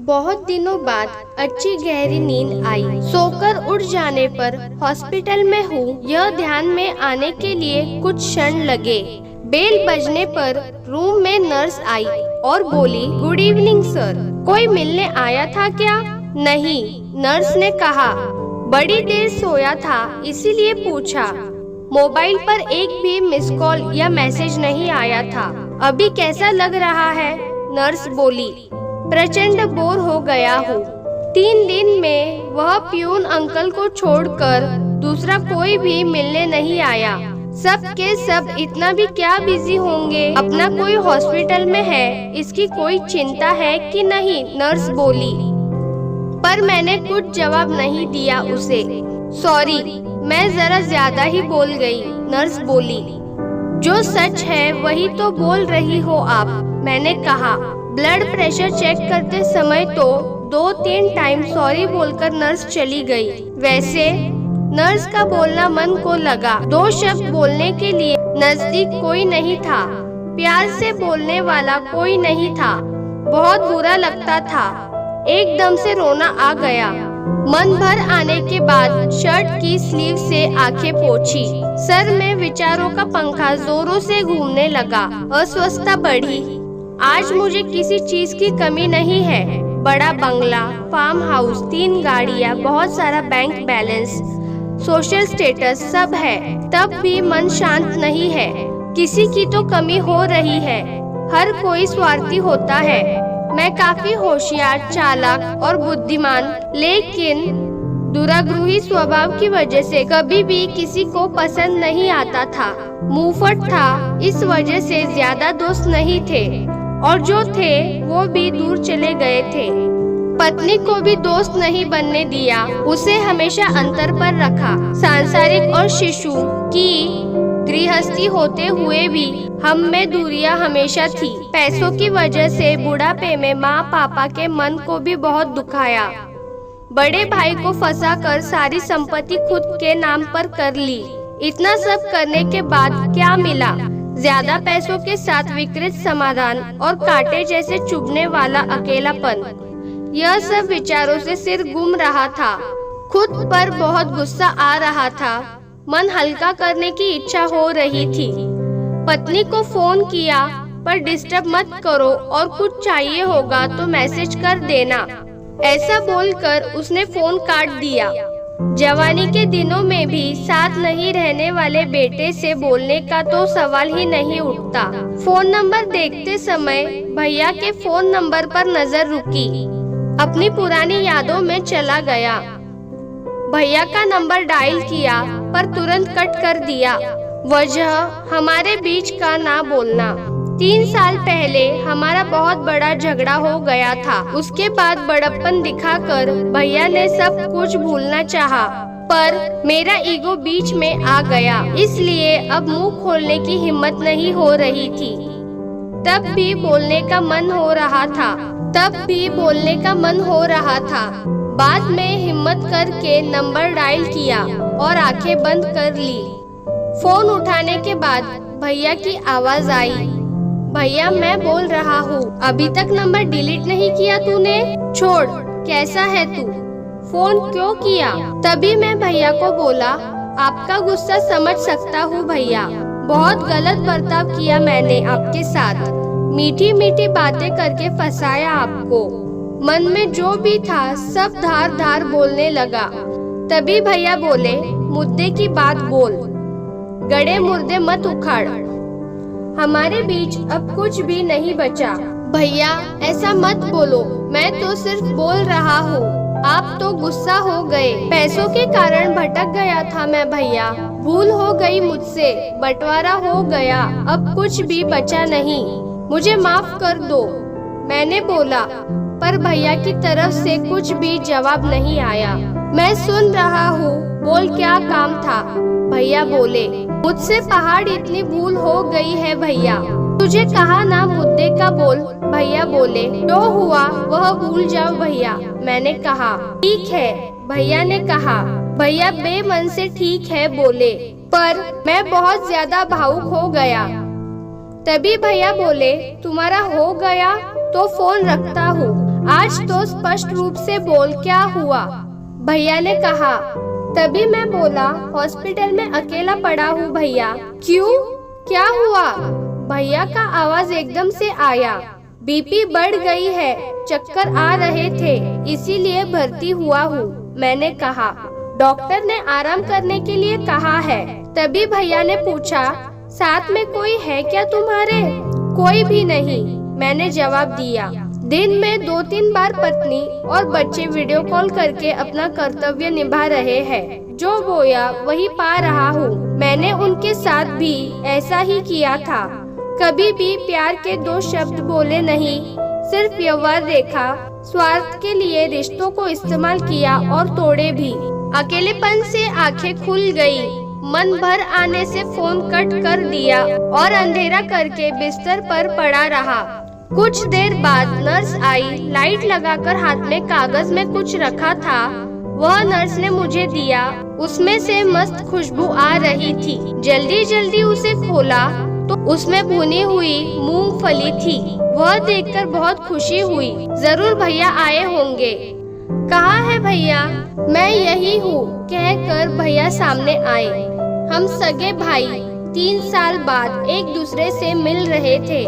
बहुत दिनों बाद अच्छी गहरी नींद आई। सोकर उठ जाने पर हॉस्पिटल में हूँ, यह ध्यान में आने के लिए कुछ क्षण लगे। बेल बजने पर रूम में नर्स आई और बोली, गुड इवनिंग सर। कोई मिलने आया था क्या? नहीं, नर्स ने कहा। बड़ी देर सोया था इसीलिए पूछा। मोबाइल पर एक भी मिस कॉल या मैसेज नहीं आया था। अभी कैसा लग रहा है? नर्स बोली, प्रचंड बोर हो गया हूँ। 3 दिन में वह प्यून अंकल को छोड़कर दूसरा कोई भी मिलने नहीं आया। सब के सब इतना भी क्या बिजी होंगे, अपना कोई हॉस्पिटल में है, इसकी कोई चिंता है कि नहीं? नर्स बोली। पर मैंने कुछ जवाब नहीं दिया उसे। सॉरी, मैं जरा ज्यादा ही बोल गई। नर्स बोली, जो सच है वही तो बोल रही हो आप, मैंने कहा। ब्लड प्रेशर चेक करते समय तो 2-3 टाइम सॉरी बोलकर नर्स चली गई। वैसे नर्स का बोलना मन को लगा। 2 शब्द बोलने के लिए नजदीक कोई नहीं था, प्यार से बोलने वाला कोई नहीं था। बहुत बुरा लगता था। एकदम से रोना आ गया। मन भर आने के बाद शर्ट की स्लीव से आंखें पोंछी। सर में विचारों का पंखा जोरों से घूमने लगा। अस्वस्थता बढ़ी। आज मुझे किसी चीज की कमी नहीं है। बड़ा बंगला, फार्म हाउस, 3 गाड़ियाँ, बहुत सारा बैंक बैलेंस, सोशल स्टेटस सब है, तब भी मन शांत नहीं है। किसी की तो कमी हो रही है। हर कोई स्वार्थी होता है। मैं काफी होशियार, चालाक और बुद्धिमान, लेकिन दुराग्रही स्वभाव की वजह से कभी भी किसी को पसंद नहीं आता था। मुंहफट था, इस वजह से ज्यादा दोस्त नहीं थे, और जो थे वो भी दूर चले गए थे। पत्नी को भी दोस्त नहीं बनने दिया, उसे हमेशा अंतर पर रखा। सांसारिक और शिशु की गृहस्थी होते हुए भी हम में दूरियां हमेशा थी। पैसों की वजह से बुढ़ापे में माँ पापा के मन को भी बहुत दुखाया। बड़े भाई को फंसाकर सारी संपत्ति खुद के नाम पर कर ली। इतना सब करने के बाद क्या मिला? ज्यादा पैसों के साथ विकृत समाधान और कांटे जैसे चुभने वाला अकेलापन। यह सब विचारों से सिर घूम रहा था। खुद पर बहुत गुस्सा आ रहा था। मन हल्का करने की इच्छा हो रही थी। पत्नी को फोन किया, पर डिस्टर्ब मत करो और कुछ चाहिए होगा तो मैसेज कर देना। ऐसा बोलकर उसने फोन काट दिया। जवानी के दिनों में भी साथ नहीं रहने वाले बेटे से बोलने का तो सवाल ही नहीं उठता। फोन नंबर देखते समय भैया के फोन नंबर पर नजर रुकी। अपनी पुरानी यादों में चला गया। भैया का नंबर डायल किया, पर तुरंत कट कर दिया। वजह हमारे बीच का ना बोलना। 3 साल पहले हमारा बहुत बड़ा झगड़ा हो गया था। उसके बाद बड़प्पन दिखाकर भैया ने सब कुछ भूलना चाहा, पर मेरा ईगो बीच में आ गया, इसलिए अब मुंह खोलने की हिम्मत नहीं हो रही थी। तब भी बोलने का मन हो रहा था। बाद में हिम्मत करके नंबर डायल किया और आंखें बंद कर ली। फोन उठाने के बाद भैया की आवाज आई, भैया मैं बोल रहा हूँ, अभी तक नंबर डिलीट नहीं किया तूने? छोड़, कैसा है तू? फोन क्यों किया? तभी मैं भैया को बोला, आपका गुस्सा समझ सकता हूँ भैया, बहुत गलत बर्ताव किया मैंने आपके साथ। मीठी मीठी बातें करके फंसाया आपको। मन में जो भी था सब धार धार बोलने लगा। तभी भैया बोले, मुद्दे की बात बोल, गड़े मुर्दे मत उखाड़। हमारे बीच अब कुछ भी नहीं बचा। भैया ऐसा मत बोलो, मैं तो सिर्फ बोल रहा हूँ, आप तो गुस्सा हो गए। पैसों के कारण भटक गया था मैं भैया, भूल हो गई मुझसे, बंटवारा हो गया, अब कुछ भी बचा नहीं, मुझे माफ कर दो, मैंने बोला। पर भैया की तरफ से कुछ भी जवाब नहीं आया। मैं सुन रहा हूँ, बोल क्या काम था? भैया बोले, मुझसे पहाड़ इतनी भूल हो गई है भैया, तुझे कहा ना मुद्दे का बोल। भैया बोले, जो हुआ वह भूल जाओ भैया। मैंने कहा, ठीक है। भैया ने कहा, भैया बेमन से ठीक है बोले, पर मैं बहुत ज्यादा भावुक हो गया। तभी भैया बोले, तुम्हारा हो गया तो फोन रखता हूँ, आज तो स्पष्ट रूप से बोल, क्या हुआ? भैया ने कहा। तभी मैं बोला, हॉस्पिटल में अकेला पड़ा हूँ भैया। क्यों, क्या हुआ? भैया का आवाज एकदम से आया। बीपी बढ़ गई है, चक्कर आ रहे थे, इसीलिए भर्ती हुआ हूँ। मैंने कहा, डॉक्टर ने आराम करने के लिए कहा है। तभी भैया ने पूछा, साथ में कोई है क्या तुम्हारे? कोई भी नहीं, मैंने जवाब दिया। दिन में 2-3 बार पत्नी और बच्चे वीडियो कॉल करके अपना कर्तव्य निभा रहे हैं। जो बोया वही पा रहा हूँ। मैंने उनके साथ भी ऐसा ही किया था। कभी भी प्यार के 2 शब्द बोले नहीं, सिर्फ व्यवहार देखा। स्वार्थ के लिए रिश्तों को इस्तेमाल किया और तोड़े भी। अकेलेपन से आंखें खुल गई। मन भर आने से फोन कट कर दिया और अंधेरा करके बिस्तर पर पड़ा रहा। कुछ देर बाद नर्स आई। लाइट लगाकर हाथ में कागज में कुछ रखा था, वह नर्स ने मुझे दिया। उसमें से मस्त खुशबू आ रही थी। जल्दी जल्दी उसे खोला तो उसमें भुनी हुई मूंगफली थी। वह देखकर बहुत खुशी हुई। जरूर भैया आए होंगे। कहाँ है भैया? मैं यही हूँ, कहकर भैया सामने आए। हम सगे भाई 3 साल बाद एक दूसरे से मिल रहे थे।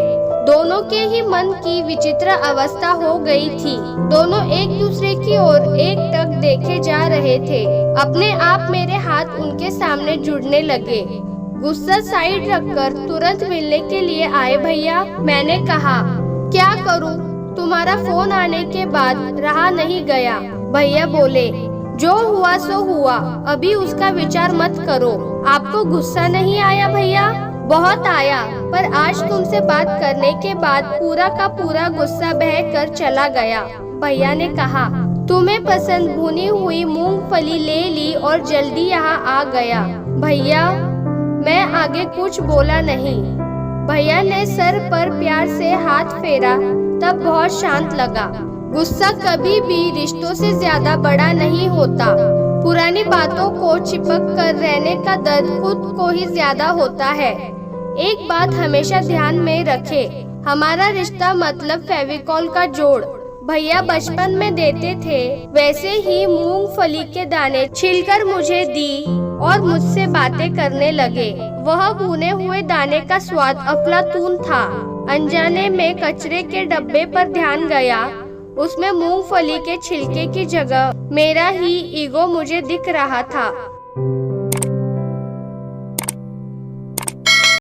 दोनों के ही मन की विचित्र अवस्था हो गई थी। दोनों एक दूसरे की ओर एकटक देखे जा रहे थे। अपने आप मेरे हाथ उनके सामने जुड़ने लगे। गुस्सा साइड रखकर तुरंत मिलने के लिए आए भैया। मैंने कहा, क्या करूं? तुम्हारा फोन आने के बाद रहा नहीं गया। भैया बोले, जो हुआ सो हुआ, अभी उसका विचार मत करो। आपको गुस्सा नहीं आया भैया? बहुत आया, पर आज तुमसे बात करने के बाद पूरा का पूरा गुस्सा बह कर चला गया। भैया ने कहा, तुम्हें पसंद भुनी हुई मूंगफली ले ली और जल्दी यहाँ आ गया। भैया, मैं आगे कुछ बोला नहीं। भैया ने सर पर प्यार से हाथ फेरा, तब बहुत शांत लगा। गुस्सा कभी भी रिश्तों से ज्यादा बड़ा नहीं होता। पुरानी बातों को चिपक कर रहने का दर्द खुद को ही ज्यादा होता है। एक बात हमेशा ध्यान में रखें, हमारा रिश्ता मतलब फेविकॉल का जोड़। भैया बचपन में देते थे, वैसे ही मूंगफली के दाने छिलकर मुझे दी और मुझसे बातें करने लगे। वह भुने हुए दाने का स्वाद अफलातून था। अनजाने में कचरे के डब्बे पर ध्यान गया। उसमें मूंगफली के छिलके की जगह मेरा ही ईगो मुझे दिख रहा था।